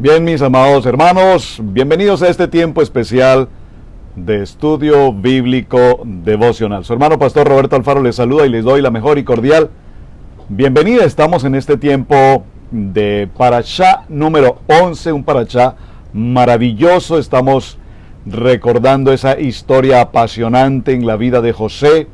Bien, mis amados hermanos, bienvenidos a este tiempo especial de estudio bíblico devocional. Su hermano Pastor Roberto Alfaro les saluda y les doy la mejor y cordial bienvenida. Estamos en este tiempo de Parashá número 11, un Parashá maravilloso. Estamos recordando esa historia apasionante en la vida de José,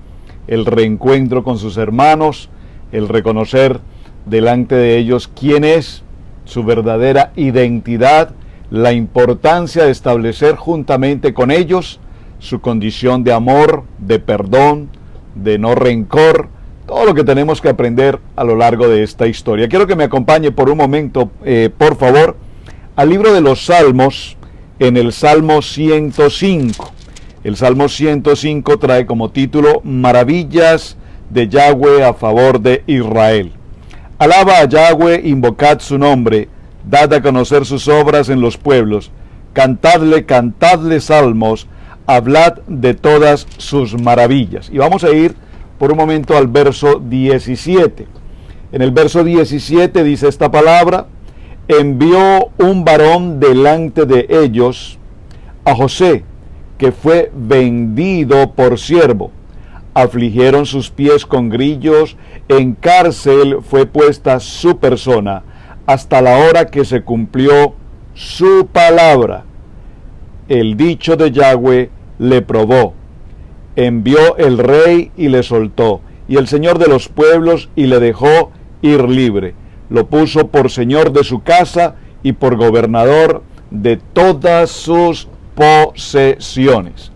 el reencuentro con sus hermanos, el reconocer delante de ellos quién es, su verdadera identidad, la importancia de establecer juntamente con ellos su condición de amor, de perdón, de no rencor, todo lo que tenemos que aprender a lo largo de esta historia. Quiero que me acompañe por un momento, por favor, al libro de los Salmos, en el Salmo 105. El Salmo 105 trae como título Maravillas de Yahweh a favor de Israel. Alaba a Yahweh, invocad su nombre, dad a conocer sus obras en los pueblos, cantadle salmos, hablad de todas sus maravillas. Y vamos a ir por un momento al verso 17. En el verso 17 dice esta palabra: envió un varón delante de ellos, a José, que fue vendido por siervo. Afligieron sus pies con grillos, en cárcel fue puesta su persona, hasta la hora que se cumplió su palabra. El dicho de Yahweh le probó. Envió el rey y le soltó, y el señor de los pueblos y le dejó ir libre. Lo puso por señor de su casa y por gobernador de todas sus posesiones.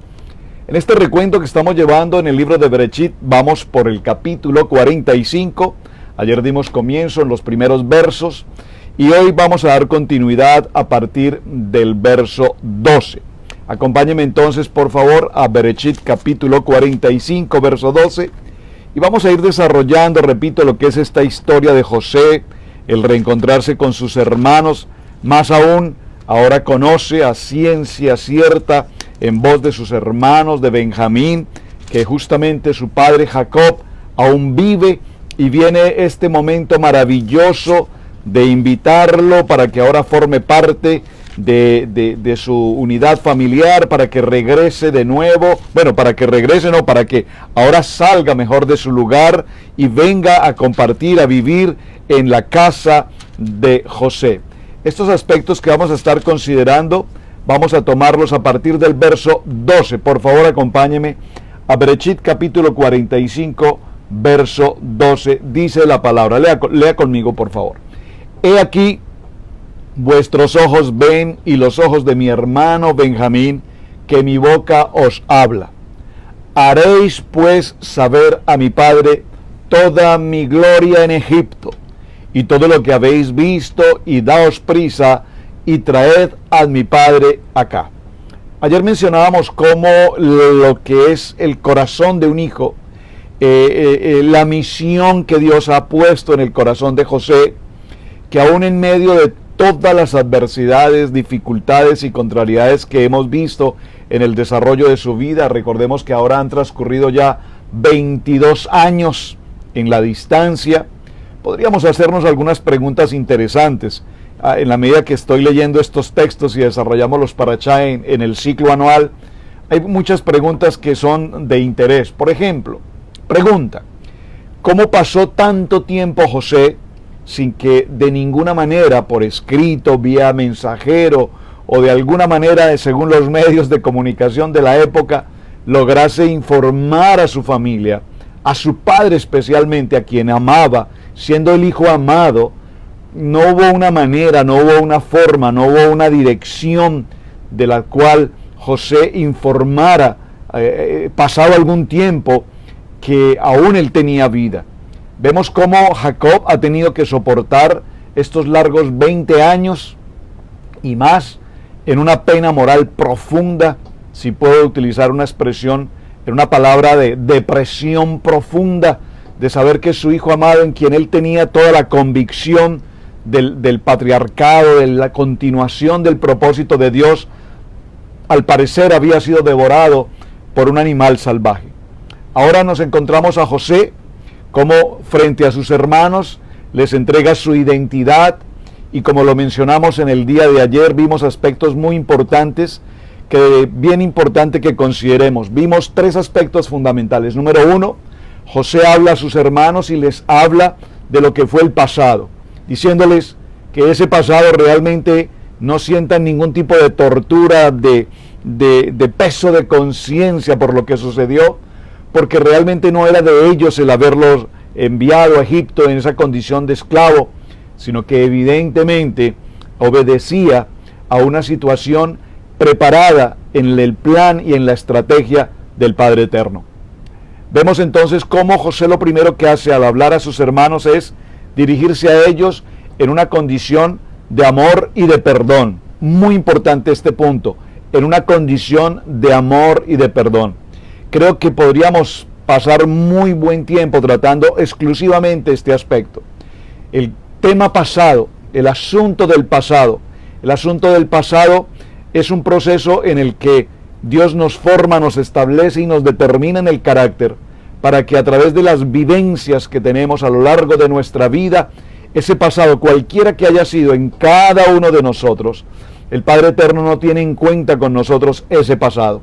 En este recuento que estamos llevando en el libro de Bereshit, vamos por el capítulo 45. Ayer dimos comienzo en los primeros versos y hoy vamos a dar continuidad a partir del verso 12. Acompáñenme entonces, por favor, a Bereshit capítulo 45, verso 12, y vamos a ir desarrollando, repito, lo que es esta historia de José, el reencontrarse con sus hermanos, más aún, ahora conoce a ciencia cierta, en voz de sus hermanos, de Benjamín, que justamente su padre Jacob aún vive, y viene este momento maravilloso de invitarlo para que ahora forme parte de su unidad familiar, para que regrese de nuevo, para que ahora salga mejor de su lugar y venga a compartir, a vivir en la casa de José. Estos aspectos que vamos a estar considerando, vamos a tomarlos a partir del verso 12. Por favor, acompáñeme a Bereshit capítulo 45, verso 12. Dice la palabra, lea conmigo, por favor. He aquí, vuestros ojos ven y los ojos de mi hermano Benjamín, que mi boca os habla. Haréis pues saber a mi padre toda mi gloria en Egipto, y todo lo que habéis visto, y daos prisa, y traed a mi padre acá. Ayer mencionábamos cómo lo que es el corazón de un hijo, la misión que Dios ha puesto en el corazón de José, que aún en medio de todas las adversidades, dificultades y contrariedades que hemos visto en el desarrollo de su vida, recordemos que ahora han transcurrido ya 22 años en la distancia, podríamos hacernos algunas preguntas interesantes. En la medida que estoy leyendo estos textos y desarrollamos los parashá en el ciclo anual, hay muchas preguntas que son de interés. Por ejemplo, pregunta: ¿cómo pasó tanto tiempo José sin que de ninguna manera, por escrito, vía mensajero o de alguna manera, según los medios de comunicación de la época, lograse informar a su familia, a su padre especialmente, a quien amaba, siendo el hijo amado? No hubo una manera, no hubo una forma, no hubo una dirección de la cual José informara, pasado algún tiempo, que aún él tenía vida. Vemos cómo Jacob ha tenido que soportar estos largos 20 años y más en una pena moral profunda, si puedo utilizar una expresión, en una palabra de depresión profunda, de saber que su hijo amado, en quien él tenía toda la convicción del patriarcado, de la continuación del propósito de Dios, al parecer había sido devorado por un animal salvaje. Ahora nos encontramos a José, como frente a sus hermanos les entrega su identidad y como lo mencionamos en el día de ayer, vimos aspectos muy importantes, que bien importante que consideremos. Vimos 3 aspectos fundamentales. Número 1, José habla a sus hermanos y les habla de lo que fue el pasado, diciéndoles que ese pasado realmente no sientan ningún tipo de tortura, de peso de conciencia por lo que sucedió, porque realmente no era de ellos el haberlos enviado a Egipto en esa condición de esclavo, sino que evidentemente obedecía a una situación preparada en el plan y en la estrategia del Padre Eterno. Vemos entonces cómo José lo primero que hace al hablar a sus hermanos es dirigirse a ellos en una condición de amor y de perdón. Muy importante este punto, en una condición de amor y de perdón. Creo que podríamos pasar muy buen tiempo tratando exclusivamente este aspecto. El tema pasado, el asunto del pasado. El asunto del pasado es un proceso en el que Dios nos forma, nos establece y nos determina en el carácter, para que a través de las vivencias que tenemos a lo largo de nuestra vida, ese pasado, cualquiera que haya sido en cada uno de nosotros, el Padre Eterno no tiene en cuenta con nosotros ese pasado.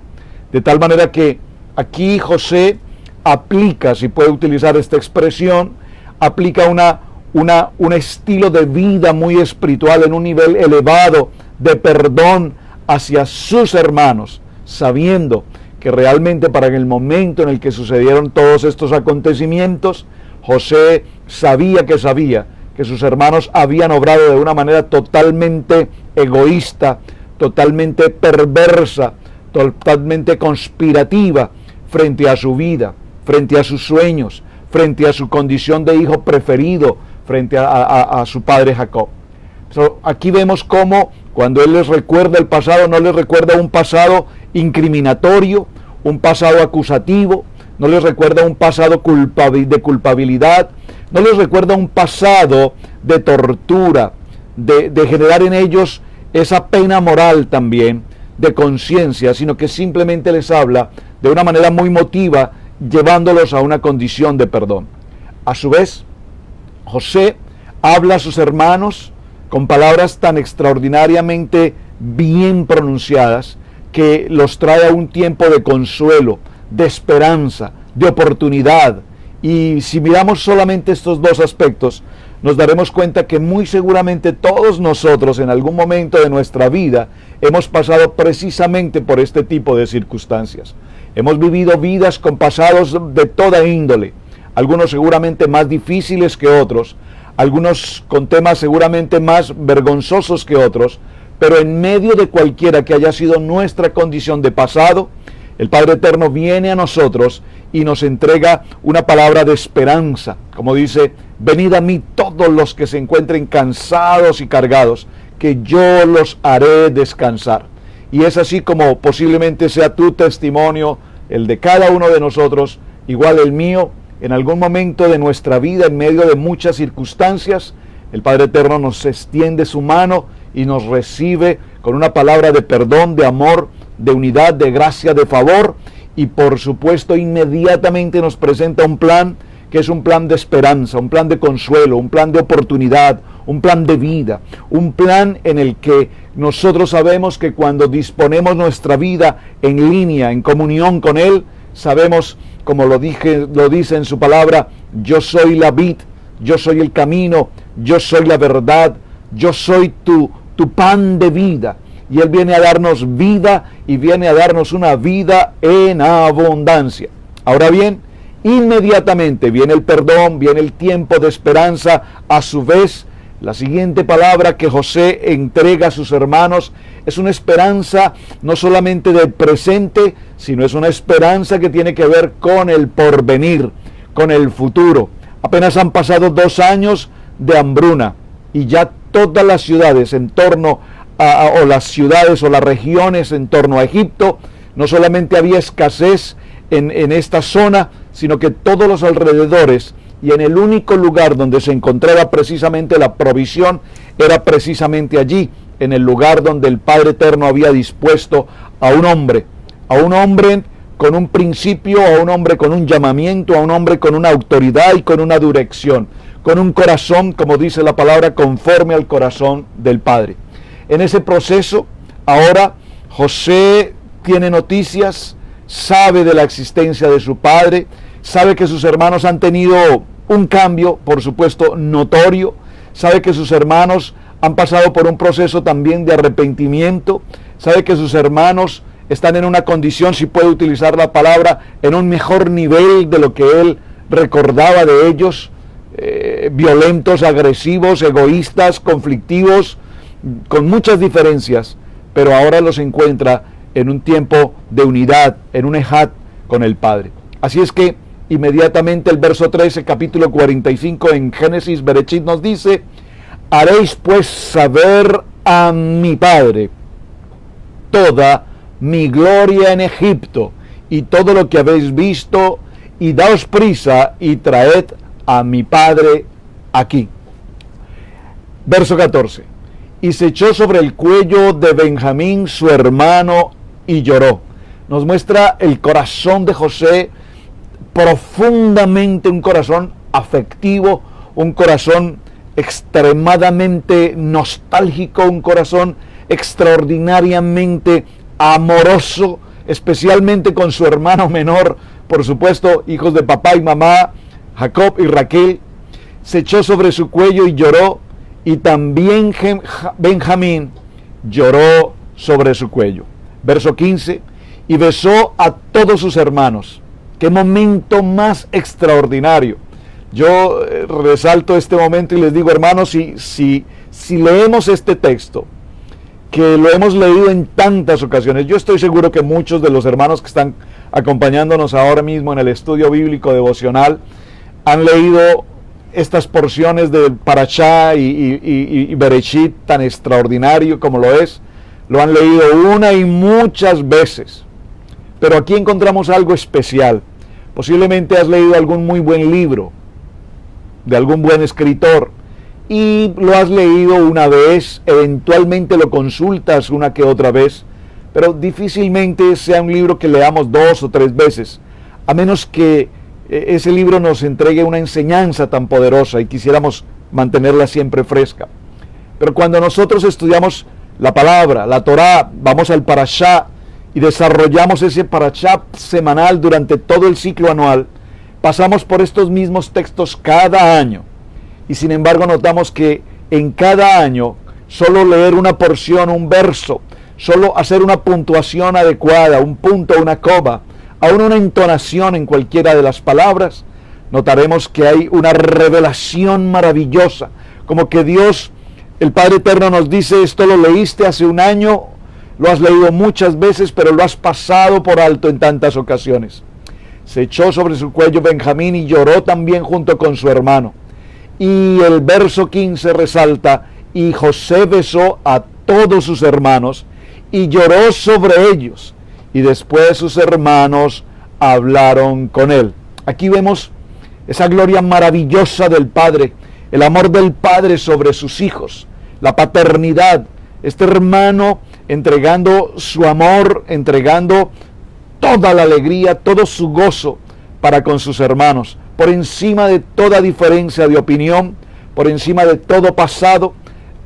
De tal manera que aquí José aplica, si puede utilizar esta expresión, aplica un estilo de vida muy espiritual en un nivel elevado de perdón hacia sus hermanos, sabiendo que realmente para el momento en el que sucedieron todos estos acontecimientos, José sabía que sus hermanos habían obrado de una manera totalmente egoísta, totalmente perversa, totalmente conspirativa frente a su vida, frente a sus sueños, frente a su condición de hijo preferido, frente a su padre Jacob. Aquí vemos cómo cuando él les recuerda el pasado, no les recuerda un pasado incriminatorio, un pasado acusativo, no les recuerda un pasado de culpabilidad, no les recuerda un pasado de tortura, de generar en ellos esa pena moral también, de conciencia, sino que simplemente les habla de una manera muy emotiva, llevándolos a una condición de perdón. A su vez, José habla a sus hermanos con palabras tan extraordinariamente bien pronunciadas que los trae a un tiempo de consuelo, de esperanza, de oportunidad. Y si miramos solamente estos 2 aspectos, nos daremos cuenta que muy seguramente todos nosotros en algún momento de nuestra vida hemos pasado precisamente por este tipo de circunstancias. Hemos vivido vidas con pasados de toda índole, algunos seguramente más difíciles que otros, algunos con temas seguramente más vergonzosos que otros, pero en medio de cualquiera que haya sido nuestra condición de pasado, el Padre Eterno viene a nosotros y nos entrega una palabra de esperanza, como dice: venid a mí todos los que se encuentren cansados y cargados, que yo los haré descansar. Y es así como posiblemente sea tu testimonio, el de cada uno de nosotros, igual el mío. En algún momento de nuestra vida, en medio de muchas circunstancias, el Padre Eterno nos extiende su mano y nos recibe con una palabra de perdón, de amor, de unidad, de gracia, de favor, y por supuesto inmediatamente nos presenta un plan que es un plan de esperanza, un plan de consuelo, un plan de oportunidad, un plan de vida, un plan en el que nosotros sabemos que cuando disponemos nuestra vida en línea, en comunión con Él, sabemos, como lo dice en su palabra: yo soy la vid, yo soy el camino, yo soy la verdad, yo soy tu pan de vida. Y Él viene a darnos vida y viene a darnos una vida en abundancia. Ahora bien, inmediatamente viene el perdón, viene el tiempo de esperanza. A su vez, la siguiente palabra que José entrega a sus hermanos es una esperanza no solamente del presente, sino es una esperanza que tiene que ver con el porvenir, con el futuro. Apenas han pasado 2 años de hambruna y ya todas las ciudades en torno o las ciudades o las regiones en torno a Egipto, no solamente había escasez en esta zona, sino que todos los alrededores, y en el único lugar donde se encontraba precisamente la provisión era precisamente allí, en el lugar donde el Padre Eterno había dispuesto a un hombre con un principio, a un hombre con un llamamiento, a un hombre con una autoridad y con una dirección, con un corazón, como dice la palabra, conforme al corazón del Padre. En ese proceso, ahora José tiene noticias, sabe de la existencia de su padre, sabe que sus hermanos han tenido un cambio, por supuesto, notorio, sabe que sus hermanos han pasado por un proceso también de arrepentimiento, sabe que sus hermanos están en una condición, si puede utilizar la palabra, en un mejor nivel de lo que él recordaba de ellos, violentos, agresivos, egoístas, conflictivos, con muchas diferencias, pero ahora los encuentra en un tiempo de unidad, en un ejat con el Padre. Así es que inmediatamente el verso 13, capítulo 45 en Génesis, Berechit nos dice: haréis pues saber a mi Padre toda mi gloria en Egipto y todo lo que habéis visto, y daos prisa y traed a mi Padre aquí. Verso 14. Y se echó sobre el cuello de Benjamín su hermano y lloró. Nos muestra el corazón de José, profundamente un corazón afectivo, un corazón extremadamente nostálgico, un corazón extraordinariamente amoroso, especialmente con su hermano menor, por supuesto, hijos de papá y mamá, Jacob y Raquel. Se echó sobre su cuello y lloró, y también Benjamín lloró sobre su cuello. Verso 15, y besó a todos sus hermanos. ¡Qué momento más extraordinario! Yo resalto este momento y les digo, hermanos, si leemos este texto, que lo hemos leído en tantas ocasiones, yo estoy seguro que muchos de los hermanos que están acompañándonos ahora mismo en el estudio bíblico devocional han leído estas porciones de Parashá y Bereshit tan extraordinario como lo es, lo han leído una y muchas veces, pero aquí encontramos algo especial. Posiblemente has leído algún muy buen libro de algún buen escritor y lo has leído una vez, eventualmente lo consultas una que otra vez, pero difícilmente sea un libro que leamos 2 o 3 veces, a menos que ese libro nos entregue una enseñanza tan poderosa y quisiéramos mantenerla siempre fresca. Pero cuando nosotros estudiamos la palabra, la Torá, vamos al Parashá y desarrollamos ese Parashá semanal durante todo el ciclo anual, pasamos por estos mismos textos cada año, y sin embargo notamos que en cada año solo leer una porción, un verso, solo hacer una puntuación adecuada, un punto, una coma, aún una entonación en cualquiera de las palabras, notaremos que hay una revelación maravillosa, como que Dios, el Padre Eterno, nos dice: esto lo leíste hace un año, lo has leído muchas veces, pero lo has pasado por alto en tantas ocasiones. Se echó sobre su cuello Benjamín y lloró también junto con su hermano. Y el verso 15 resalta: y José besó a todos sus hermanos y lloró sobre ellos, y después sus hermanos hablaron con él. Aquí vemos esa gloria maravillosa del Padre, el amor del Padre sobre sus hijos, la paternidad, este hermano entregando su amor, entregando toda la alegría, todo su gozo para con sus hermanos, por encima de toda diferencia de opinión, por encima de todo pasado.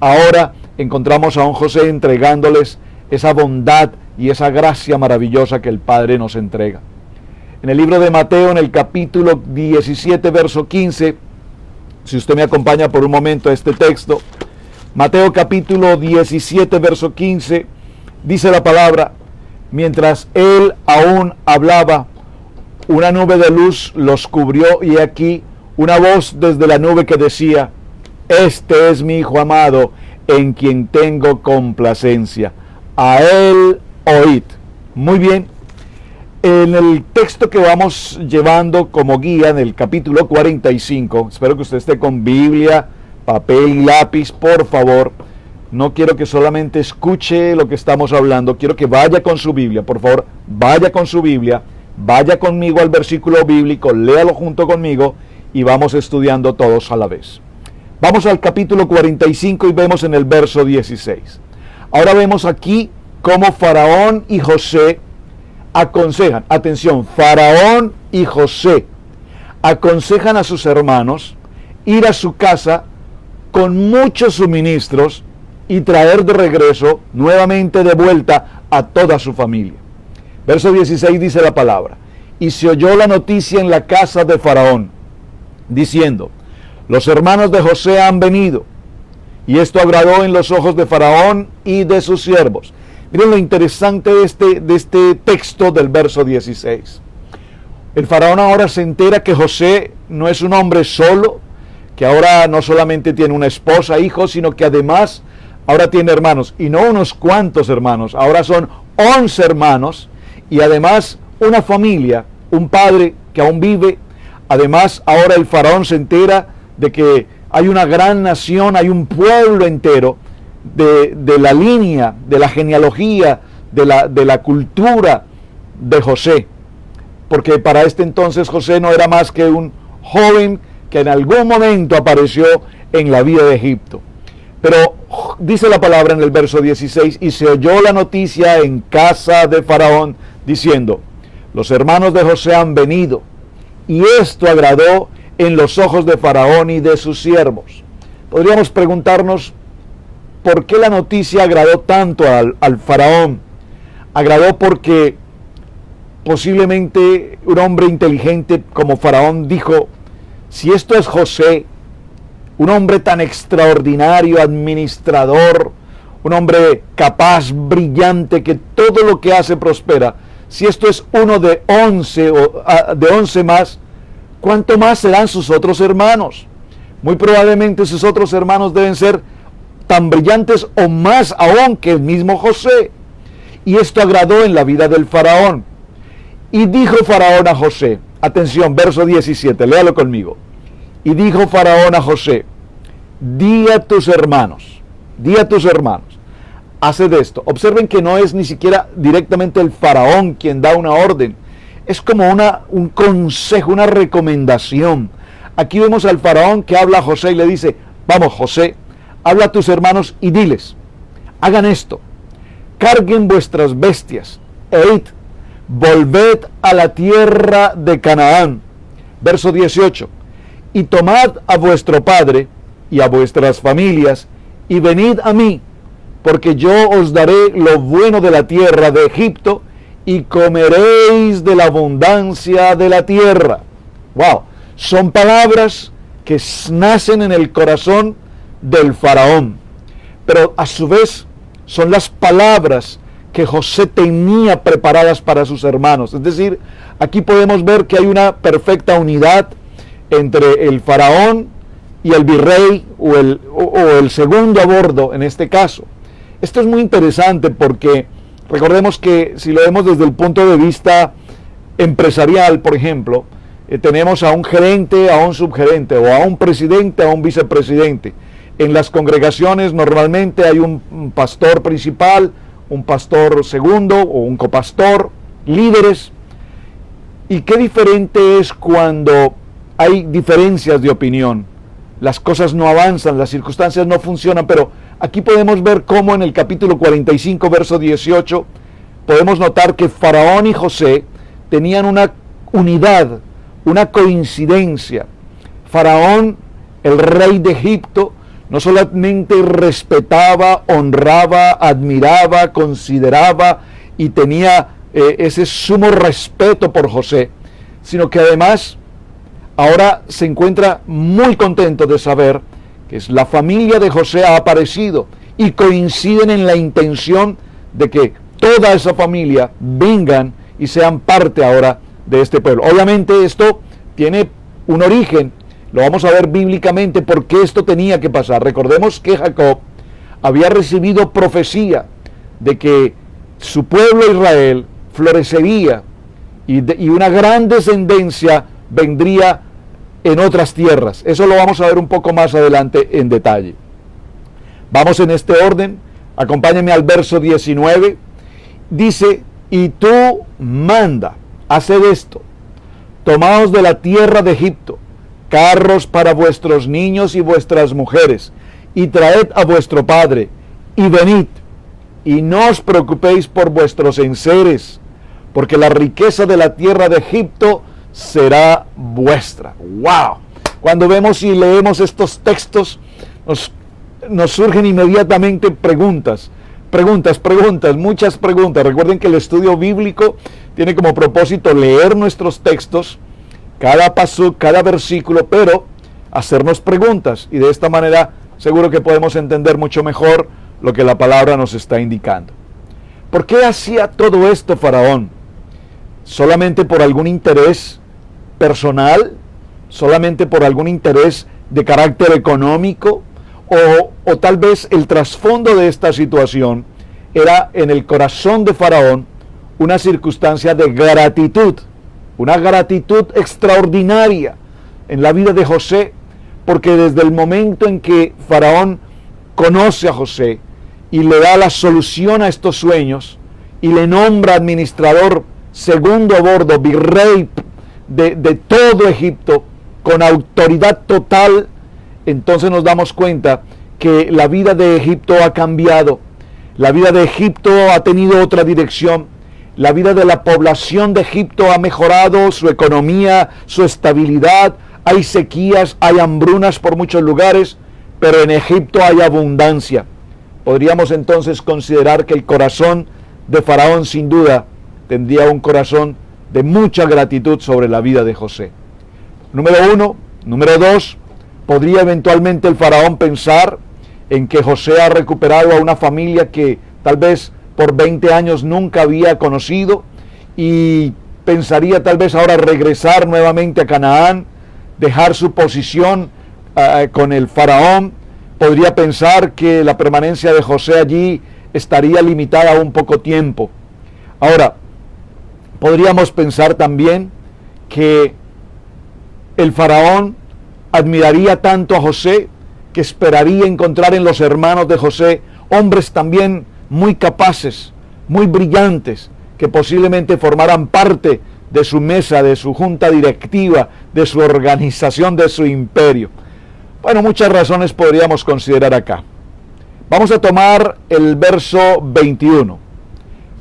Ahora encontramos a un José entregándoles esa bondad y esa gracia maravillosa que el Padre nos entrega. En el libro de Mateo, en el capítulo 17, verso 15, si usted me acompaña por un momento a este texto, Mateo capítulo 17, verso 15, dice la palabra: mientras él aún hablaba, una nube de luz los cubrió, y aquí una voz desde la nube que decía: este es mi Hijo amado, en quien tengo complacencia, a él oíd. Muy bien, en el texto que vamos llevando como guía, en el capítulo 45, espero que usted esté con Biblia, papel y lápiz, por favor. No quiero que solamente escuche lo que estamos hablando, quiero que vaya con su Biblia, por favor, vaya con su Biblia, vaya conmigo al versículo bíblico, léalo junto conmigo y vamos estudiando todos a la vez. Vamos al capítulo 45 y vemos en el verso 16. Ahora vemos aquí cómo Faraón y José aconsejan, atención, Faraón y José aconsejan a sus hermanos ir a su casa con muchos suministros y traer de regreso, nuevamente de vuelta, a toda su familia. Verso 16 dice la palabra: y se oyó la noticia en la casa de Faraón, diciendo: los hermanos de José han venido. Y esto agradó en los ojos de Faraón y de sus siervos. Miren lo interesante de este texto del verso 16. El Faraón ahora se entera que José no es un hombre solo, que ahora no solamente tiene una esposa, hijos, sino que además ahora tiene hermanos, y no unos cuantos hermanos, ahora son 11 hermanos, y además una familia, un padre que aún vive. Además ahora el Faraón se entera de que hay una gran nación, hay un pueblo entero de la línea, de la genealogía, de la cultura de José. Porque para este entonces José no era más que un joven que en algún momento apareció en la vida de Egipto. Pero dice la palabra en el verso 16: y se oyó la noticia en casa de Faraón, diciendo: los hermanos de José han venido. Y esto agradó en los ojos de Faraón y de sus siervos. Podríamos preguntarnos, ¿por qué la noticia agradó tanto al Faraón? Agradó porque posiblemente un hombre inteligente como Faraón dijo: si esto es José, un hombre tan extraordinario, administrador, un hombre capaz, brillante, que todo lo que hace prospera, si esto es uno de 11 más, ¿cuánto más serán sus otros hermanos? Muy probablemente sus otros hermanos deben ser tan brillantes o más aún que el mismo José. Y esto agradó en la vida del Faraón. Y dijo Faraón a José, atención, verso 17, léalo conmigo. Y dijo Faraón a José: di a tus hermanos, haced esto. Observen que no es ni siquiera directamente el Faraón quien da una orden. Es como un consejo, una recomendación. Aquí vemos al Faraón que habla a José y le dice: vamos, José, habla a tus hermanos y diles, hagan esto: carguen vuestras bestias e id, volved a la tierra de Canaán. Verso 18: y tomad a vuestro padre y a vuestras familias y venid a mí, porque yo os daré lo bueno de la tierra de Egipto y comeréis de la abundancia de la tierra. Wow, son palabras que nacen en el corazón del Faraón, pero a su vez son las palabras que José tenía preparadas para sus hermanos. Es decir, aquí podemos ver que hay una perfecta unidad entre el Faraón y el virrey o el segundo a bordo en este caso. Esto es muy interesante porque recordemos que si lo vemos desde el punto de vista empresarial, por ejemplo, tenemos a un gerente, a un subgerente, o a un presidente, a un vicepresidente. En las congregaciones normalmente hay un pastor principal, un pastor segundo o un copastor, líderes. Y qué diferente es cuando hay diferencias de opinión. Las cosas no avanzan, las circunstancias no funcionan, pero aquí podemos ver cómo en el capítulo 45, verso 18, podemos notar que Faraón y José tenían una unidad, una coincidencia. Faraón, el rey de Egipto, no solamente respetaba, honraba, admiraba, consideraba y tenía ese sumo respeto por José, sino que además ahora se encuentra muy contento de saber que la familia de José ha aparecido y coinciden en la intención de que toda esa familia vengan y sean parte ahora de este pueblo. Obviamente esto tiene un origen, lo vamos a ver bíblicamente por qué esto tenía que pasar. Recordemos que Jacob había recibido profecía de que su pueblo Israel florecería y una gran descendencia vendría en otras tierras. Eso lo vamos a ver un poco más adelante en detalle. Vamos en este orden, acompáñenme al verso 19. Dice: y tú manda, haced esto: tomaos de la tierra de Egipto carros para vuestros niños y vuestras mujeres, y traed a vuestro padre, y venid, y no os preocupéis por vuestros enseres, porque la riqueza de la tierra de Egipto será vuestra. ¡Wow! Cuando vemos y leemos estos textos, nos surgen inmediatamente muchas preguntas. Recuerden que el estudio bíblico tiene como propósito leer nuestros textos, cada paso, cada versículo, pero hacernos preguntas, y de esta manera seguro que podemos entender mucho mejor lo que la palabra nos está indicando. ¿Por qué hacía todo esto Faraón? ¿Solamente por algún interés personal? ¿Solamente por algún interés de carácter económico? O tal vez el trasfondo de esta situación era en el corazón de Faraón una circunstancia de gratitud, una gratitud extraordinaria en la vida de José, porque desde el momento en que Faraón conoce a José y le da la solución a estos sueños y le nombra administrador segundo a bordo, virrey de todo Egipto, con autoridad total, entonces nos damos cuenta que la vida de Egipto ha cambiado. La vida de Egipto ha tenido otra dirección. La vida de la población de Egipto ha mejorado, su economía, su estabilidad. Hay sequías, hay hambrunas por muchos lugares, pero en Egipto hay abundancia. Podríamos entonces considerar que el corazón de Faraón sin duda tendría un corazón de mucha gratitud sobre la vida de José. Número uno. Número dos, podría eventualmente el Faraón pensar en que José ha recuperado a una familia que tal vez por 20 años nunca había conocido, y pensaría tal vez ahora regresar nuevamente a Canaán, dejar su posición con el Faraón. Podría pensar que la permanencia de José allí estaría limitada a un poco tiempo. Ahora, podríamos pensar también que el Faraón admiraría tanto a José que esperaría encontrar en los hermanos de José hombres también muy capaces, muy brillantes, que posiblemente formaran parte de su mesa, de su junta directiva, de su organización, de su imperio. Bueno, muchas razones podríamos considerar acá. Vamos a tomar el verso 21.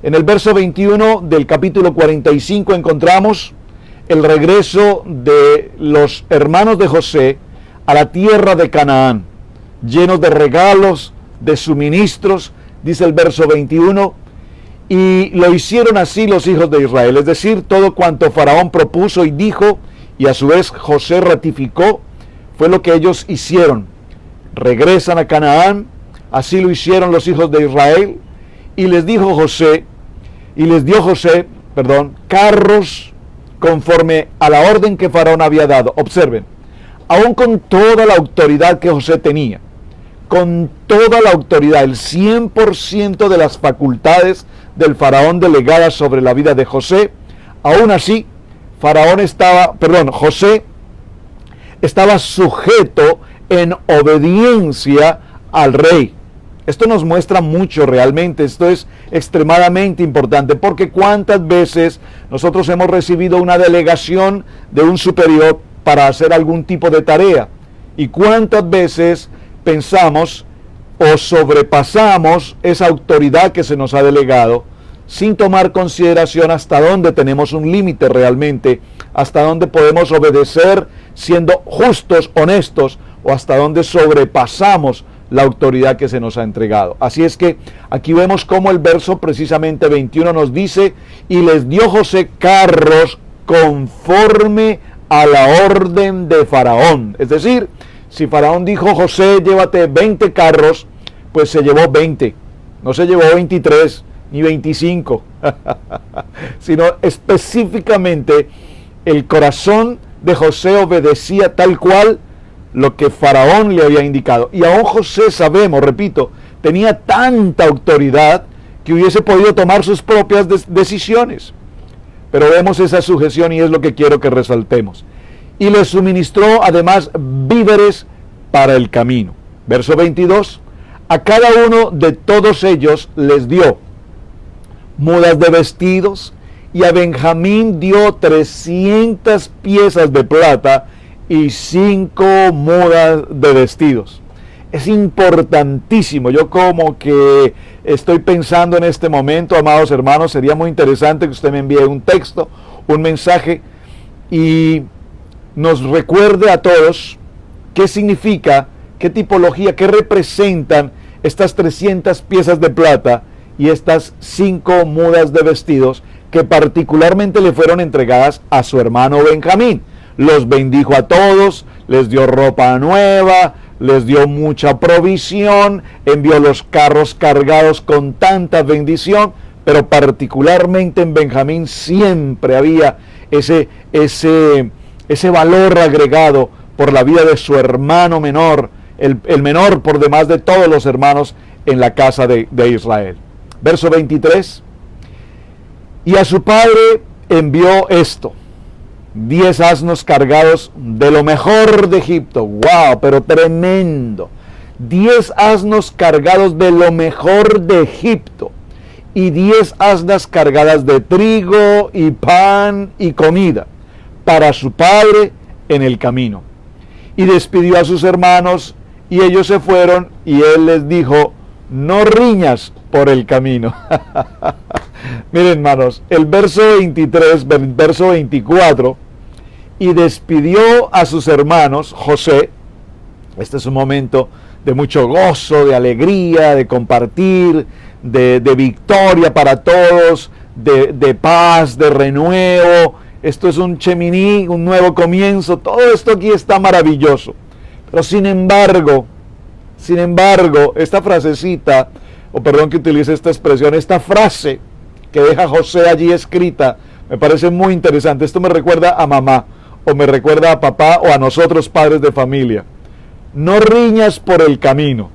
En el verso 21 del capítulo 45 encontramos el regreso de los hermanos de José a la tierra de Canaán, llenos de regalos, de suministros, dice el verso 21, y lo hicieron así los hijos de Israel, es decir, todo cuanto Faraón propuso y dijo, y a su vez José ratificó, fue lo que ellos hicieron. Regresan a Canaán, así lo hicieron los hijos de Israel, y les dio José, carros conforme a la orden que Faraón había dado. Observen, aún con toda la autoridad que José tenía, con toda la autoridad, el 100% de las facultades del Faraón delegadas sobre la vida de José, aún así, José estaba sujeto en obediencia al rey. Esto nos muestra mucho realmente, esto es extremadamente importante, porque cuántas veces nosotros hemos recibido una delegación de un superior para hacer algún tipo de tarea, y cuántas veces pensamos o sobrepasamos esa autoridad que se nos ha delegado sin tomar consideración hasta dónde tenemos un límite realmente, hasta dónde podemos obedecer siendo justos, honestos, o hasta dónde sobrepasamos la autoridad que se nos ha entregado. Así es que aquí vemos cómo el verso precisamente 21 nos dice, y les dio José carros conforme a la orden de Faraón. Es decir, si Faraón dijo, José, llévate 20 carros, pues se llevó 20. No se llevó 23 ni 25, sino específicamente el corazón de José obedecía tal cual lo que Faraón le había indicado. Y aún José, sabemos, repito, tenía tanta autoridad que hubiese podido tomar sus propias decisiones. Pero vemos esa sujeción, y es lo que quiero que resaltemos. Y les suministró además víveres para el camino. Verso 22, a cada uno de todos ellos les dio mudas de vestidos, y a Benjamín dio 300 piezas de plata y 5 mudas de vestidos. Es importantísimo. Yo como que estoy pensando en este momento, amados hermanos, sería muy interesante que usted me envíe un texto, un mensaje, y nos recuerde a todos qué significa, qué tipología, qué representan estas 300 piezas de plata y estas 5 mudas de vestidos que particularmente le fueron entregadas a su hermano Benjamín. Los bendijo a todos, les dio ropa nueva, les dio mucha provisión, envió los carros cargados con tanta bendición, pero particularmente en Benjamín siempre había ese valor agregado por la vida de su hermano menor, el menor por demás de todos los hermanos en la casa de Israel. Verso 23. Y a su padre envió esto: 10 asnos cargados de lo mejor de Egipto. ¡Wow! Pero tremendo. 10 asnos cargados de lo mejor de Egipto. Y 10 asnas cargadas de trigo y pan y comida para su padre en el camino. Y despidió a sus hermanos y ellos se fueron, y él les dijo: no riñas por el camino. Miren, hermanos, el verso 23, verso 24, y despidió a sus hermanos, José. Este es un momento de mucho gozo, de alegría, de compartir, de victoria para todos, de paz, de renuevo. Esto es un cheminí, un nuevo comienzo. Todo esto aquí está maravilloso. Pero sin embargo, esta frasecita, o perdón que utilice esta expresión, esta frase que deja José allí escrita, me parece muy interesante. Esto me recuerda a mamá, o me recuerda a papá, o a nosotros padres de familia. No riñas por el camino.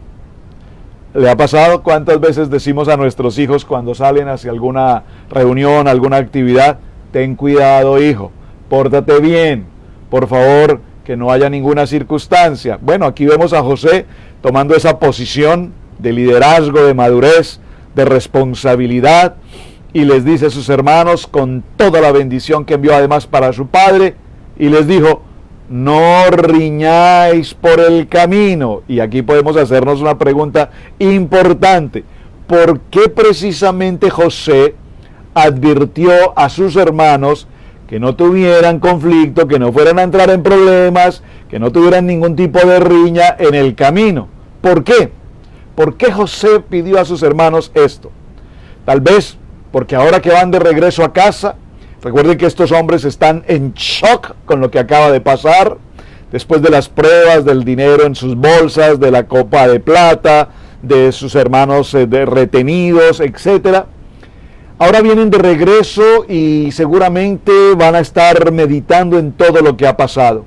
¿Le ha pasado cuántas veces decimos a nuestros hijos cuando salen hacia alguna reunión, alguna actividad: ten cuidado, hijo, pórtate bien, por favor, que no haya ninguna circunstancia? Bueno, aquí vemos a José tomando esa posición de liderazgo, de madurez, de responsabilidad, y les dice a sus hermanos, con toda la bendición que envió además para su padre, y les dijo: no riñáis por el camino. Y aquí podemos hacernos una pregunta importante: ¿por qué precisamente José advirtió a sus hermanos que no tuvieran conflicto, que no fueran a entrar en problemas, que no tuvieran ningún tipo de riña en el camino? ¿Por qué? ¿Por qué José pidió a sus hermanos esto? Tal vez porque ahora que van de regreso a casa, recuerden que estos hombres están en shock con lo que acaba de pasar, después de las pruebas del dinero en sus bolsas, de la copa de plata, de sus hermanos retenidos, etc. Ahora vienen de regreso y seguramente van a estar meditando en todo lo que ha pasado.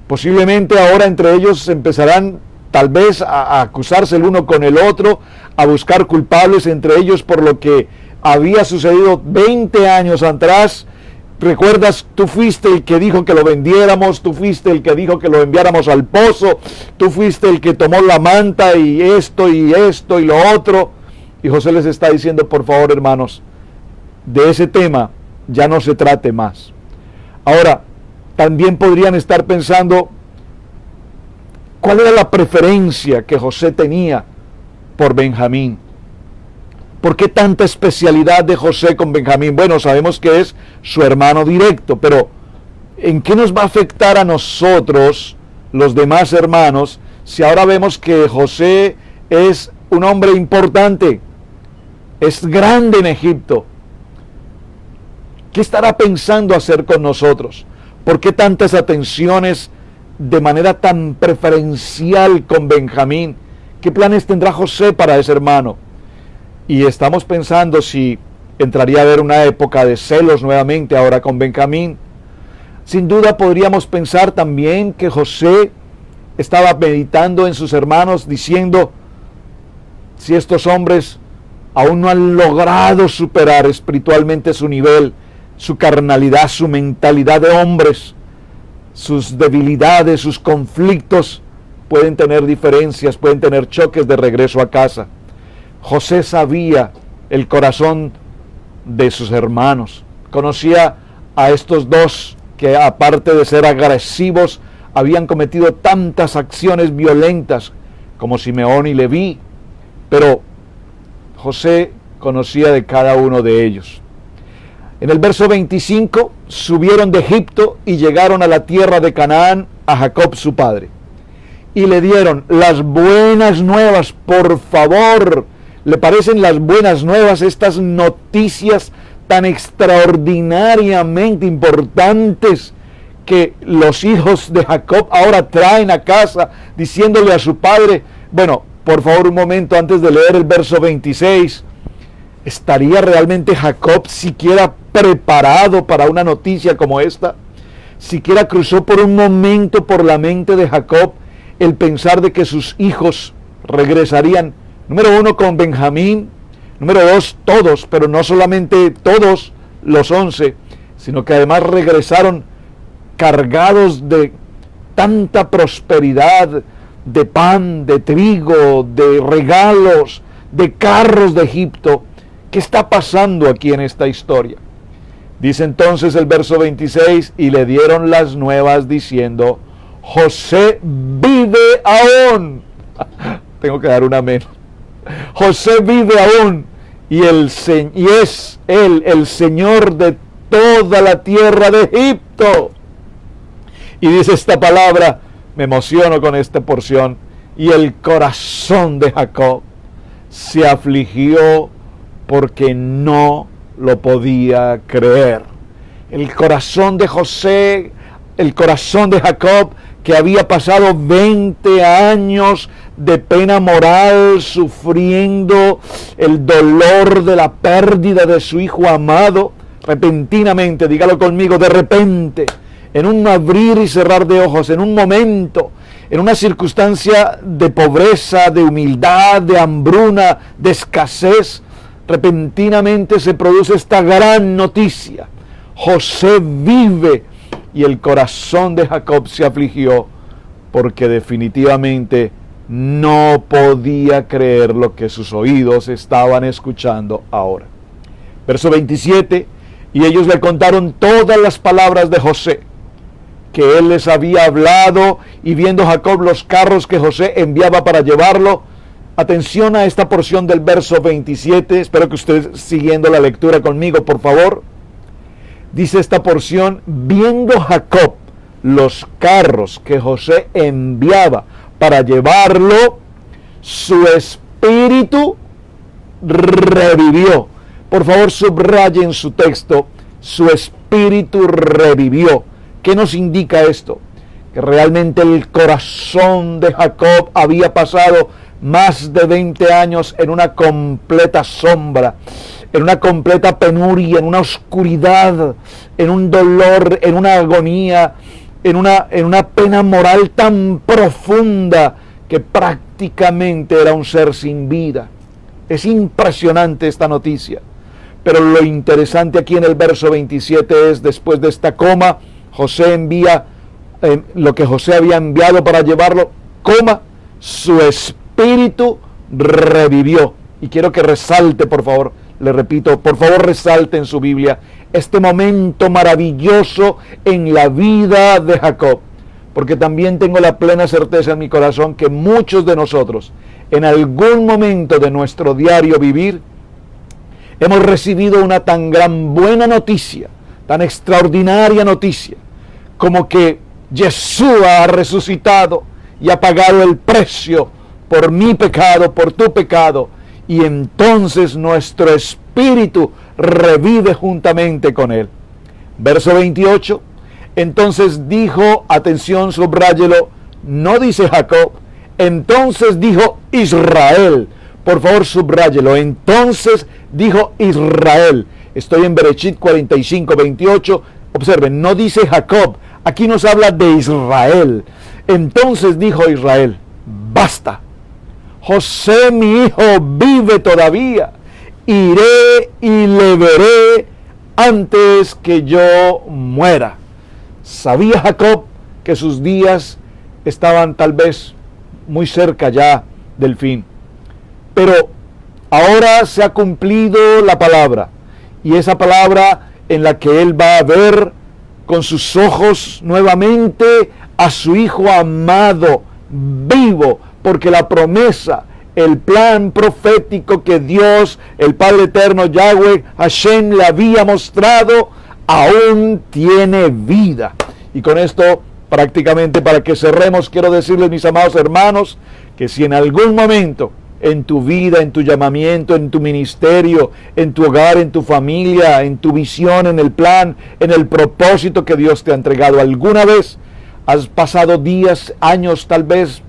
Posiblemente ahora entre ellos empezarán tal vez a acusarse el uno con el otro, a buscar culpables entre ellos por lo que había sucedido 20 años atrás. ¿Recuerdas? Tú fuiste el que dijo que lo vendiéramos, tú fuiste el que dijo que lo enviáramos al pozo, tú fuiste el que tomó la manta y esto y lo otro. Y José les está diciendo: por favor, hermanos, de ese tema ya no se trate más. Ahora, también podrían estar pensando: ¿cuál era la preferencia que José tenía por Benjamín? ¿Por qué tanta especialidad de José con Benjamín? Bueno, sabemos que es su hermano directo, pero ¿en qué nos va a afectar a nosotros, los demás hermanos, si ahora vemos que José es un hombre importante, es grande en Egipto? ¿Qué estará pensando hacer con nosotros? ¿Por qué tantas atenciones de manera tan preferencial con Benjamín? ¿Qué planes tendrá José para ese hermano? Y estamos pensando si entraría a haber una época de celos nuevamente ahora con Benjamín. Sin duda podríamos pensar también que José estaba meditando en sus hermanos, diciendo: si estos hombres aún no han logrado superar espiritualmente su nivel, su carnalidad, su mentalidad de hombres, sus debilidades, sus conflictos, pueden tener diferencias, pueden tener choques de regreso a casa. José sabía el corazón de sus hermanos, conocía a estos dos que, aparte de ser agresivos, habían cometido tantas acciones violentas como Simeón y Leví, pero José conocía de cada uno de ellos. En el verso 25, subieron de Egipto y llegaron a la tierra de Canaán a Jacob su padre. Y le dieron las buenas nuevas. Por favor, ¿le parecen las buenas nuevas estas noticias tan extraordinariamente importantes que los hijos de Jacob ahora traen a casa diciéndole a su padre? Bueno, por favor, un momento antes de leer el verso 26. ¿Estaría realmente Jacob siquiera preparado para una noticia como esta? ¿Siquiera cruzó por un momento por la mente de Jacob el pensar de que sus hijos regresarían, número uno, con Benjamín, número dos, todos, pero no solamente todos los 11, sino que además regresaron cargados de tanta prosperidad, de pan, de trigo, de regalos, de carros de Egipto? ¿Qué está pasando aquí en esta historia? Dice entonces el verso 26, y le dieron las nuevas diciendo: José vive aún. Tengo que dar un amén. José vive aún, y es él el Señor de toda la tierra de Egipto. Y dice esta palabra, me emociono con esta porción: y el corazón de Jacob se afligió porque no lo podía creer. El corazón de José, el corazón de Jacob, que había pasado 20 años de pena moral, sufriendo el dolor de la pérdida de su hijo amado, repentinamente, dígalo conmigo, de repente, en un abrir y cerrar de ojos, en un momento, en una circunstancia de pobreza, de humildad, de hambruna, de escasez, repentinamente se produce esta gran noticia: José vive. Y el corazón de Jacob se afligió porque definitivamente no podía creer lo que sus oídos estaban escuchando ahora. Verso 27, y ellos le contaron todas las palabras de José, que él les había hablado, y viendo Jacob los carros que José enviaba para llevarlo. Atención a esta porción del verso 27, espero que ustedes siguiendo la lectura conmigo, por favor. Dice esta porción: viendo Jacob los carros que José enviaba para llevarlo, su espíritu revivió. Por favor, subrayen su texto: su espíritu revivió. ¿Qué nos indica esto? Que realmente el corazón de Jacob había pasado más de 20 años en una completa sombra, en una completa penuria, en una oscuridad, en un dolor, en una agonía, en una pena moral tan profunda que prácticamente era un ser sin vida. Es impresionante esta noticia. Pero lo interesante aquí en el verso 27 es, después de esta coma, José envía lo que José había enviado para llevarlo, su espíritu revivió. Y quiero que resalte, por favor, le repito, por favor resalte en su Biblia este momento maravilloso en la vida de Jacob, porque también tengo la plena certeza en mi corazón que muchos de nosotros, en algún momento de nuestro diario vivir, hemos recibido una tan gran buena noticia, tan extraordinaria noticia, como que Yeshua ha resucitado y ha pagado el precio por mi pecado, por tu pecado, y entonces nuestro espíritu revive juntamente con él. Verso 28, entonces dijo, atención, subráyelo, no dice Jacob, entonces dijo Israel. Por favor, subráyelo, entonces dijo Israel. Estoy en Bereshit 45, 28. Observen, no dice Jacob, aquí nos habla de Israel. Entonces dijo Israel, basta, José mi hijo vive todavía, iré y le veré antes que yo muera. Sabía Jacob que sus días estaban tal vez muy cerca ya del fin, pero ahora se ha cumplido la palabra, y esa palabra en la que él va a ver con sus ojos nuevamente a su hijo amado vivo, porque la promesa el plan profético que Dios, el Padre Eterno, Yahweh, Hashem, le había mostrado, aún tiene vida. Y con esto, prácticamente para que cerremos, quiero decirles, mis amados hermanos, que si en algún momento en tu vida, en tu llamamiento, en tu ministerio, en tu hogar, en tu familia, en tu visión, en el plan, en el propósito que Dios te ha entregado, alguna vez has pasado días, años tal vez,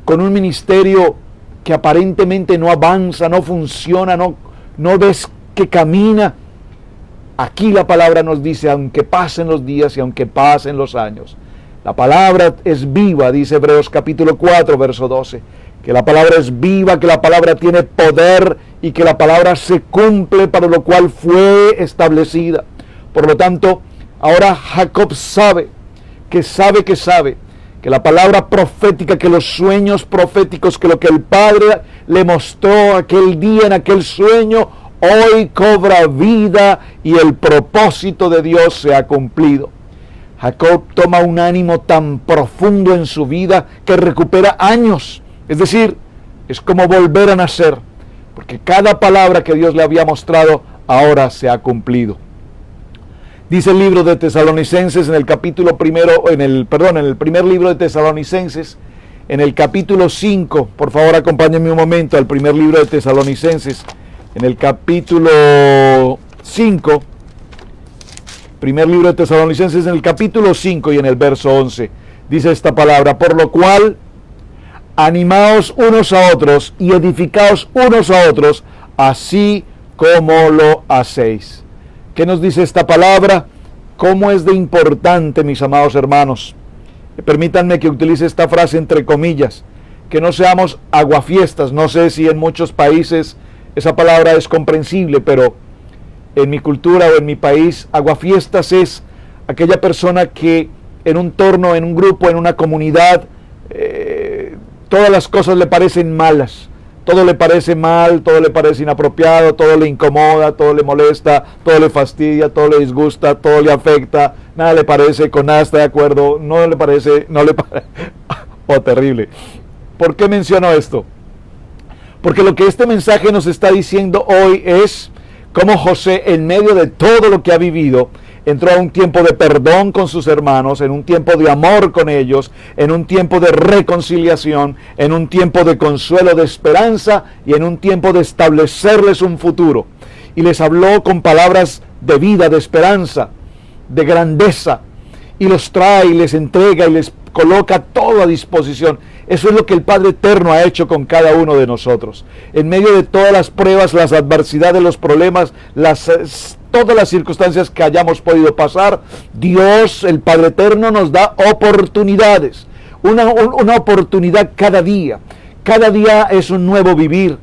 con un ministerio que aparentemente no avanza, no funciona, no ves que camina. Aquí la palabra nos dice, aunque pasen los días y aunque pasen los años, la palabra es viva, dice Hebreos capítulo 4, verso 12, que la palabra es viva, que la palabra tiene poder y que la palabra se cumple para lo cual fue establecida. Por lo tanto, ahora Jacob sabe que la palabra profética, que los sueños proféticos, que lo que el Padre le mostró aquel día en aquel sueño, hoy cobra vida y el propósito de Dios se ha cumplido. Jacob toma un ánimo tan profundo en su vida que recupera años. Es decir, es como volver a nacer, porque cada palabra que Dios le había mostrado ahora se ha cumplido. Dice el libro de Tesalonicenses en el capítulo primero, en el primer libro de Tesalonicenses, en el capítulo 5, por favor acompáñenme un momento al primer libro de Tesalonicenses, en el capítulo 5, primer libro de Tesalonicenses, en el capítulo 5 y en el verso 11, dice esta palabra: por lo cual, animaos unos a otros y edificaos unos a otros, así como lo hacéis. ¿Qué nos dice esta palabra? ¿Cómo es de importante, mis amados hermanos? Permítanme que utilice esta frase entre comillas, que no seamos aguafiestas. No sé si en muchos países esa palabra es comprensible, pero en mi cultura o en mi país, aguafiestas es aquella persona que en un torno, en un grupo, en una comunidad, todas las cosas le parecen malas. Todo le parece mal, todo le parece inapropiado, todo le incomoda, todo le molesta, todo le fastidia, todo le disgusta, todo le afecta, nada le parece, con nada está de acuerdo, no le parece, oh, terrible. ¿Por qué menciono esto? Porque lo que este mensaje nos está diciendo hoy es cómo José, en medio de todo lo que ha vivido, entró a un tiempo de perdón con sus hermanos, en un tiempo de amor con ellos, en un tiempo de reconciliación, en un tiempo de consuelo, de esperanza y en un tiempo de establecerles un futuro. Y les habló con palabras de vida, de esperanza, de grandeza, y los trae y les entrega y les coloca todo a disposición. Eso es lo que el Padre Eterno ha hecho con cada uno de nosotros. En medio de todas las pruebas, las adversidades, los problemas, todas las circunstancias que hayamos podido pasar, Dios, el Padre Eterno, nos da oportunidades. Una oportunidad cada día. Cada día es un nuevo vivir.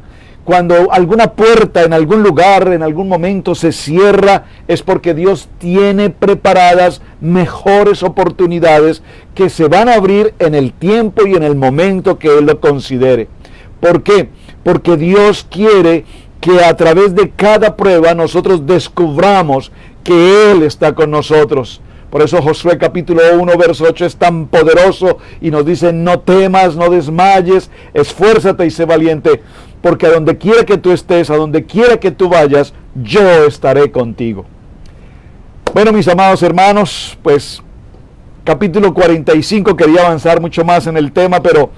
Cuando alguna puerta en algún lugar, en algún momento se cierra, es porque Dios tiene preparadas mejores oportunidades que se van a abrir en el tiempo y en el momento que Él lo considere. ¿Por qué? Porque Dios quiere que a través de cada prueba nosotros descubramos que Él está con nosotros. Por eso Josué capítulo 1 verso 8 es tan poderoso y nos dice: no temas, no desmayes, esfuérzate y sé valiente, porque a donde quiera que tú estés, a donde quiera que tú vayas, yo estaré contigo. Bueno, mis amados hermanos, pues capítulo 45, quería avanzar mucho más en el tema, pero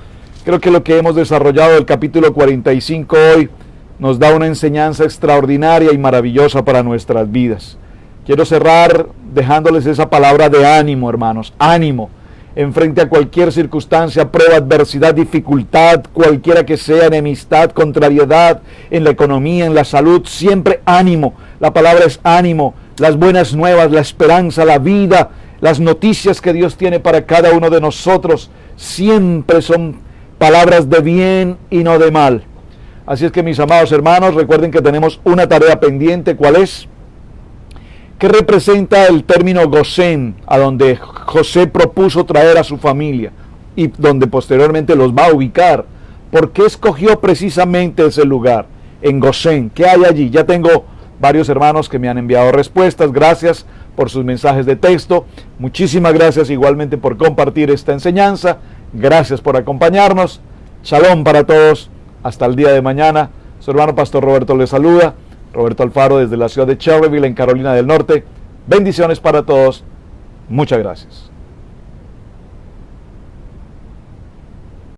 creo que lo que hemos desarrollado del capítulo 45 hoy nos da una enseñanza extraordinaria y maravillosa para nuestras vidas. Quiero cerrar dejándoles esa palabra de ánimo, hermanos, ánimo. En frente a cualquier circunstancia, prueba, adversidad, dificultad, cualquiera que sea, enemistad, contrariedad, en la economía, en la salud, siempre ánimo. La palabra es ánimo, las buenas nuevas, la esperanza, la vida, las noticias que Dios tiene para cada uno de nosotros, siempre son palabras de bien y no de mal. Así es que, mis amados hermanos, recuerden que tenemos una tarea pendiente. ¿Cuál es? ¿Qué representa el término Gosén, a donde José propuso traer a su familia y donde posteriormente los va a ubicar? ¿Por qué escogió precisamente ese lugar, en Gosén? ¿Qué hay allí? Ya tengo varios hermanos que me han enviado respuestas. Gracias por sus mensajes de texto. Muchísimas gracias igualmente por compartir esta enseñanza. Gracias por acompañarnos. Shalom para todos. Hasta el día de mañana. Su hermano Pastor Roberto les saluda. Roberto Alfaro desde la ciudad de Cherryville, en Carolina del Norte. Bendiciones para todos. Muchas gracias.